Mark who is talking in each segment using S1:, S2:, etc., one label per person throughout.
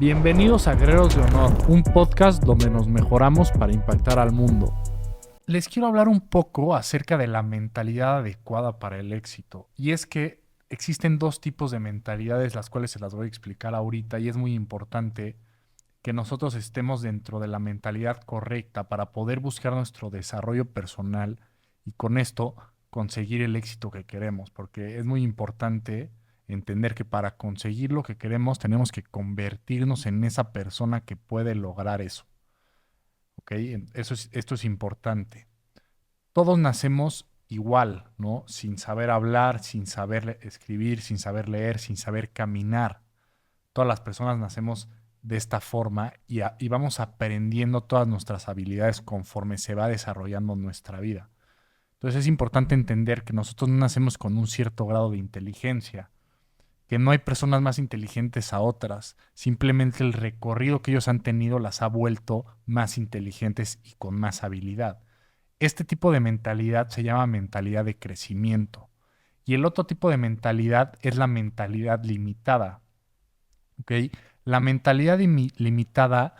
S1: Bienvenidos a Guerreros de Honor, un podcast donde nos mejoramos para impactar al mundo. Les quiero hablar un poco acerca de la mentalidad adecuada para el éxito. Y es que existen dos tipos de mentalidades, las cuales se las voy a explicar ahorita, y es muy importante que nosotros estemos dentro de la mentalidad correcta para poder buscar nuestro desarrollo personal y con esto conseguir el éxito que queremos, porque es muy importante entender que para conseguir lo que queremos tenemos que convertirnos en esa persona que puede lograr eso. ¿Ok? Esto es importante. Todos nacemos igual, ¿no? Sin saber hablar, sin saber escribir, sin saber leer, sin saber caminar. Todas las personas nacemos de esta forma y vamos aprendiendo todas nuestras habilidades conforme se va desarrollando nuestra vida. Entonces es importante entender que nosotros no nacemos con un cierto grado de inteligencia, que no hay personas más inteligentes a otras, simplemente el recorrido que ellos han tenido las ha vuelto más inteligentes y con más habilidad. Este tipo de mentalidad se llama mentalidad de crecimiento y el otro tipo de mentalidad es la mentalidad limitada. ¿Ok? La mentalidad limitada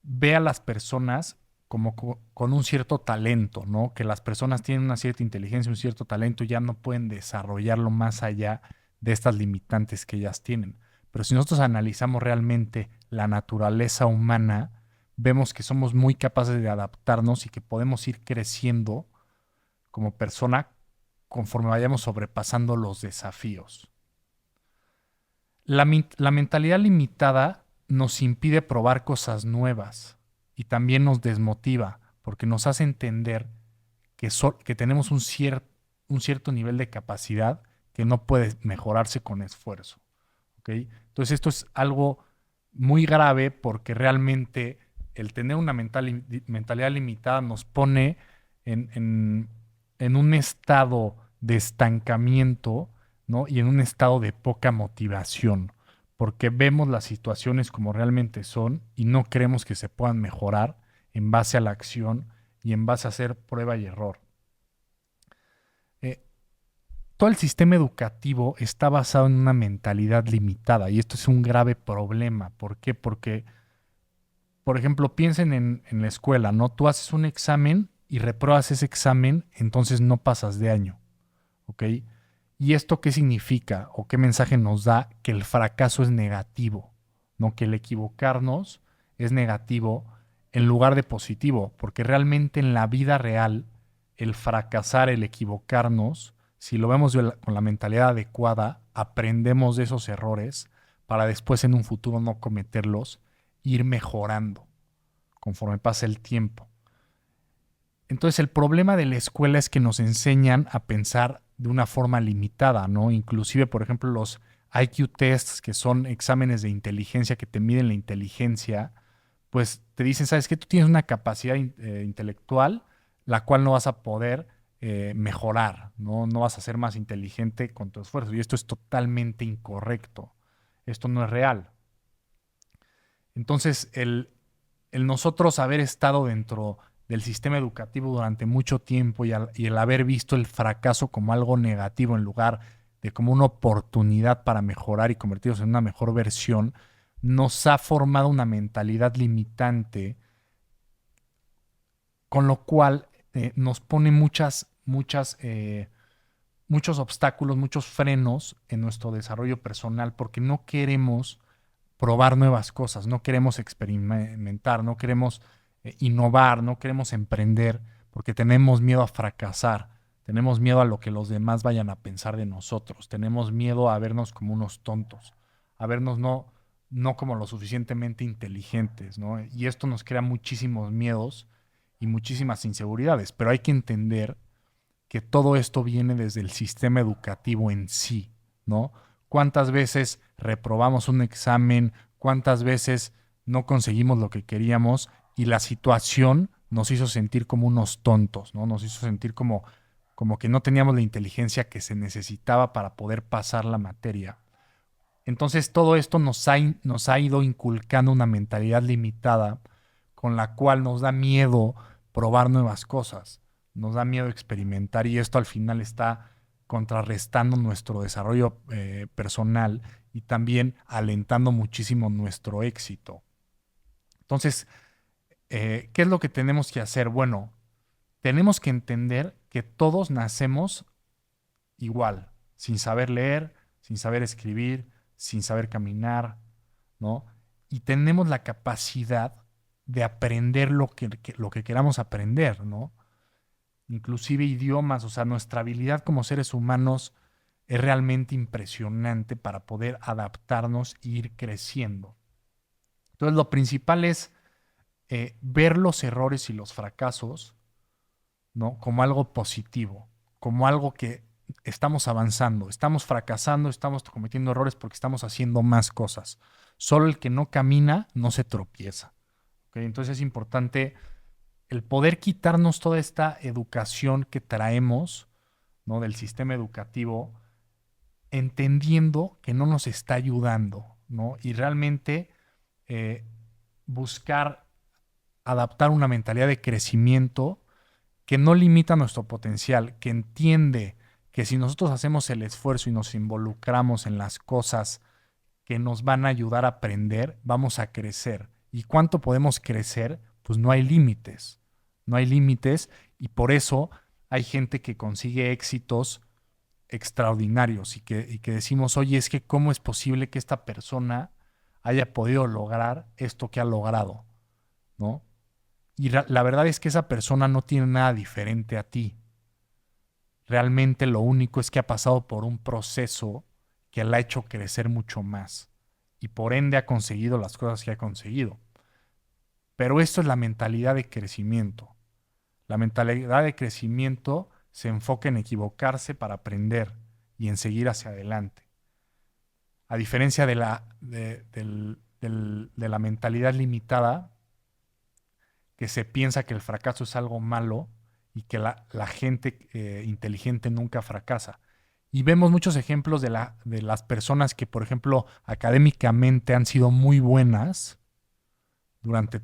S1: ve a las personas como con un cierto talento, ¿no? Que las personas tienen una cierta inteligencia, un cierto talento y ya no pueden desarrollarlo más allá de estas limitantes que ellas tienen. Pero si nosotros analizamos realmente la naturaleza humana, vemos que somos muy capaces de adaptarnos y que podemos ir creciendo como persona conforme vayamos sobrepasando los desafíos. La mentalidad limitada nos impide probar cosas nuevas y también nos desmotiva porque nos hace entender que tenemos un cierto nivel de capacidad que no puede mejorarse con esfuerzo. ¿Ok? Entonces esto es algo muy grave porque realmente el tener una mentalidad limitada nos pone en, en, en un estado de estancamiento, ¿no? Y en un estado de poca motivación, porque vemos las situaciones como realmente son y no creemos que se puedan mejorar en base a la acción y en base a hacer prueba y error. Eh, Todo el sistema educativo está basado en una mentalidad limitada y esto es un grave problema. ¿Por qué? Porque, por ejemplo, piensen en la escuela, ¿no? Tú haces un examen y repruebas ese examen, entonces no pasas de año, ¿ok? ¿Y esto qué significa o qué mensaje nos da? Que el fracaso es negativo, ¿no? Que el equivocarnos es negativo en lugar de positivo, porque realmente en la vida real el fracasar, el equivocarnos, si lo vemos con la mentalidad adecuada, aprendemos de esos errores para después en un futuro no cometerlos, ir mejorando conforme pasa el tiempo. Entonces el problema de la escuela es que nos enseñan a pensar de una forma limitada, ¿no? Inclusive, por ejemplo, los IQ tests, que son exámenes de inteligencia que te miden la inteligencia, pues te dicen, ¿sabes qué? Tú tienes una capacidad intelectual la cual no vas a poder mejorar, ¿no? No vas a ser más inteligente con tu esfuerzo. Y esto es totalmente incorrecto. Esto no es real. Entonces, el nosotros haber estado dentro del sistema educativo durante mucho tiempo y el haber visto el fracaso como algo negativo en lugar de como una oportunidad para mejorar y convertirnos en una mejor versión, nos ha formado una mentalidad limitante, con lo cual nos pone muchos obstáculos, muchos frenos en nuestro desarrollo personal porque no queremos probar nuevas cosas, no queremos experimentar, no queremos innovar, no queremos emprender, porque tenemos miedo a fracasar, tenemos miedo a lo que los demás vayan a pensar de nosotros, tenemos miedo a vernos como unos tontos, a vernos no como lo suficientemente inteligentes, ¿no? Y esto nos crea muchísimos miedos y muchísimas inseguridades, pero hay que entender que todo esto viene desde el sistema educativo en sí, ¿no? ¿Cuántas veces reprobamos un examen? ¿Cuántas veces no conseguimos lo que queríamos? Y la situación nos hizo sentir como unos tontos, ¿no? Nos hizo sentir como que no teníamos la inteligencia que se necesitaba para poder pasar la materia. Entonces todo esto nos ha ido inculcando una mentalidad limitada con la cual nos da miedo probar nuevas cosas, nos da miedo experimentar y esto al final está contrarrestando nuestro desarrollo personal y también alentando muchísimo nuestro éxito. Entonces, ¿qué es lo que tenemos que hacer? Bueno, tenemos que entender que todos nacemos igual, sin saber leer, sin saber escribir, sin saber caminar, ¿no? Y tenemos la capacidad de aprender lo que queramos aprender, ¿no? Inclusive idiomas, o sea, nuestra habilidad como seres humanos es realmente impresionante para poder adaptarnos e ir creciendo. Entonces, lo principal es ver los errores y los fracasos, ¿no? Como algo positivo, como algo que estamos avanzando, estamos fracasando, estamos cometiendo errores porque estamos haciendo más cosas. Solo el que no camina no se tropieza. ¿Ok? Entonces es importante el poder quitarnos toda esta educación que traemos, ¿no? Del sistema educativo, entendiendo que no nos está ayudando, ¿no? Y realmente eh, buscar adaptar una mentalidad de crecimiento que no limita nuestro potencial, que entiende que si nosotros hacemos el esfuerzo y nos involucramos en las cosas que nos van a ayudar a aprender, vamos a crecer. ¿Y cuánto podemos crecer? Pues no hay límites. No hay límites y por eso hay gente que consigue éxitos extraordinarios y que decimos, oye, es que cómo es posible que esta persona haya podido lograr esto que ha logrado, ¿no? Y la verdad es que esa persona no tiene nada diferente a ti. Realmente lo único es que ha pasado por un proceso que la ha hecho crecer mucho más y por ende ha conseguido las cosas que ha conseguido. Pero esto es la mentalidad de crecimiento. La mentalidad de crecimiento se enfoca en equivocarse para aprender y en seguir hacia adelante. A diferencia de la mentalidad limitada, que se piensa que el fracaso es algo malo y que la gente inteligente nunca fracasa. Y vemos muchos ejemplos de las personas que, por ejemplo, académicamente han sido muy buenas durante,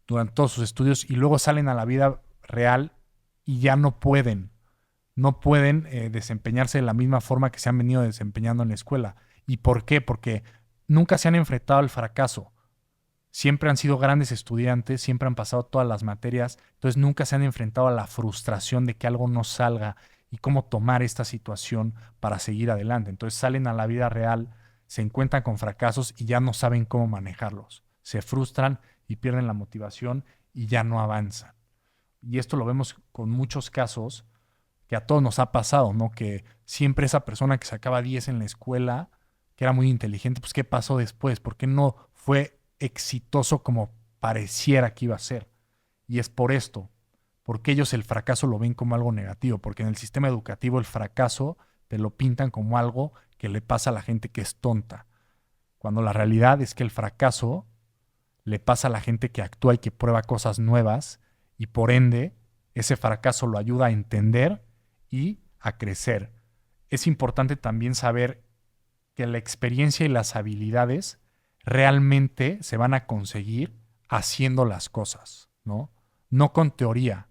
S1: durante todos sus estudios y luego salen a la vida real y ya no pueden desempeñarse de la misma forma que se han venido desempeñando en la escuela. ¿Y por qué? Porque nunca se han enfrentado al fracaso. Siempre han sido grandes estudiantes, siempre han pasado todas las materias, entonces nunca se han enfrentado a la frustración de que algo no salga y cómo tomar esta situación para seguir adelante. Entonces salen a la vida real, se encuentran con fracasos y ya no saben cómo manejarlos. Se frustran y pierden la motivación y ya no avanzan. Y esto lo vemos con muchos casos que a todos nos ha pasado, ¿no? Que siempre esa persona que sacaba 10 en la escuela, que era muy inteligente, pues ¿qué pasó después? ¿Por qué no fue exitoso como pareciera que iba a ser? Y es por esto, porque ellos el fracaso lo ven como algo negativo, porque en el sistema educativo el fracaso te lo pintan como algo que le pasa a la gente que es tonta, cuando la realidad es que el fracaso le pasa a la gente que actúa y que prueba cosas nuevas y por ende ese fracaso lo ayuda a entender y a crecer. Es importante también saber que la experiencia y las habilidades realmente se van a conseguir haciendo las cosas, ¿no? No con teoría,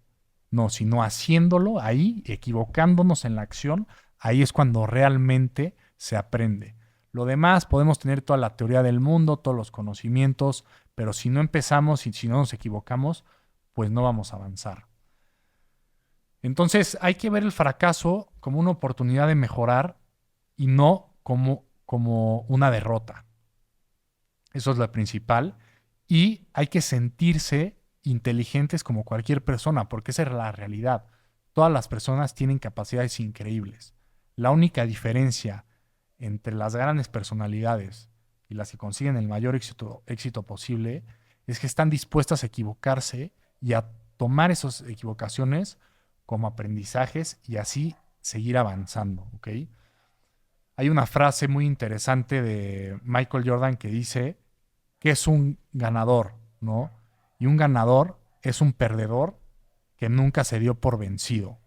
S1: no, sino haciéndolo ahí, equivocándonos en la acción, ahí es cuando realmente se aprende. Lo demás podemos tener toda la teoría del mundo, todos los conocimientos, pero si no empezamos y si no nos equivocamos, pues no vamos a avanzar. Entonces hay que ver el fracaso como una oportunidad de mejorar y no como una derrota. Eso es lo principal. Y hay que sentirse inteligentes como cualquier persona, porque esa es la realidad. Todas las personas tienen capacidades increíbles. La única diferencia entre las grandes personalidades y las que consiguen el mayor éxito posible es que están dispuestas a equivocarse y a tomar esas equivocaciones como aprendizajes y así seguir avanzando, ¿ok? Hay una frase muy interesante de Michael Jordan que dice que es un ganador, ¿no? Y un ganador es un perdedor que nunca se dio por vencido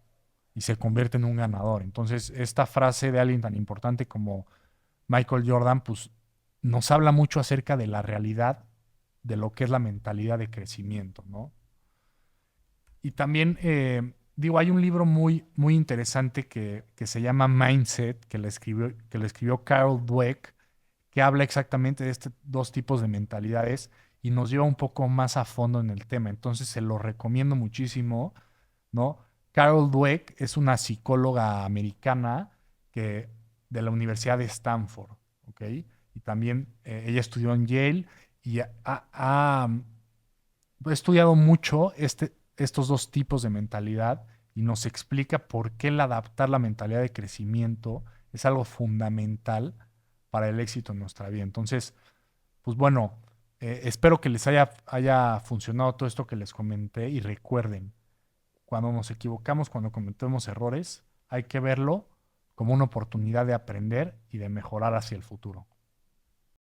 S1: y se convierte en un ganador. Entonces, esta frase de alguien tan importante como Michael Jordan, pues nos habla mucho acerca de la realidad de lo que es la mentalidad de crecimiento, ¿no? Y también digo, hay un libro muy, muy interesante que se llama Mindset, que lo escribió Carol Dweck, que habla exactamente de estos dos tipos de mentalidades y nos lleva un poco más a fondo en el tema. Entonces se lo recomiendo muchísimo, ¿no? Carol Dweck es una psicóloga americana que, de la Universidad de Stanford, ¿ok? Y también ella estudió en Yale y ha estudiado mucho estos dos tipos de mentalidad y nos explica por qué el adaptar la mentalidad de crecimiento es algo fundamental para el éxito en nuestra vida. Entonces, pues bueno, espero que les haya funcionado todo esto que les comenté y recuerden, cuando nos equivocamos, cuando cometemos errores, hay que verlo como una oportunidad de aprender y de mejorar hacia el futuro.